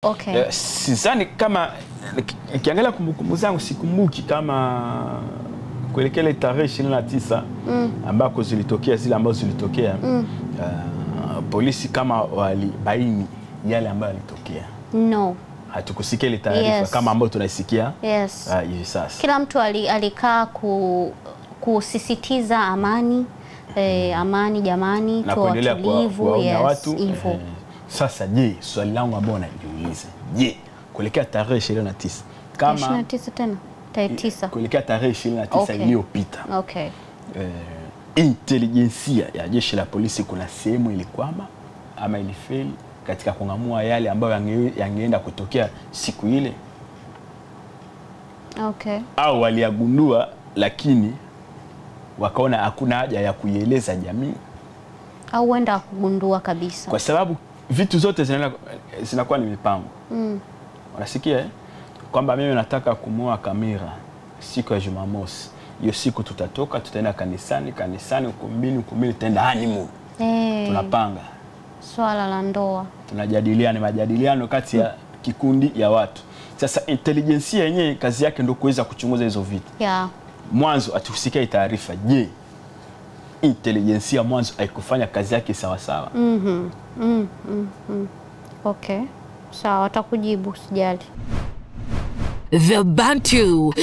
Okay. Sidhani kama kiangalia kumbukumbu zangu sikumbuki kama kuelekea tarehe 29 ambako zilitokea zile ambazo zilitokea polisi kama walibaini yale ambayo yalitokea. No. Hatukusikia ile taarifa kama ambayo tunaisikia hivi sasa. Kila mtu alikaa kusisitiza amani, amani jamani, tulivu, watu hivyo. Sasa je, swali langu ambalo najiuliza, je, kuelekea tarehe 29 kama 29 tena tarehe 9 kuelekea tarehe 29 iliyopita. Okay. Intelijensia ya jeshi la polisi kuna sehemu ilikwama ama ilifeli katika kungamua yale ambayo yangeenda kutokea siku ile? Okay. Au waliagundua lakini wakaona hakuna haja ya kuieleza jamii? Au wenda kugundua kabisa? Kwa sababu vitu zote zinakuwa ni mipango. Unasikia kwamba mimi nataka kumuoa Kamira siku ya Jumamosi. Hiyo siku tutatoka, tutaenda kanisani ukumbini tutaenda honeymoon. Tunapanga swala la ndoa. Tunajadiliana majadiliano kati ya kikundi ya watu. Sasa intelijensia yenyewe kazi yake ndio kuweza kuchunguza hizo vitu. Mwanzo atusikia taarifa. Je, intelijensia mwanzo haikufanya kazi yake sawa sawa? Okay. Sawa, atakujibu sijali. The Bantu.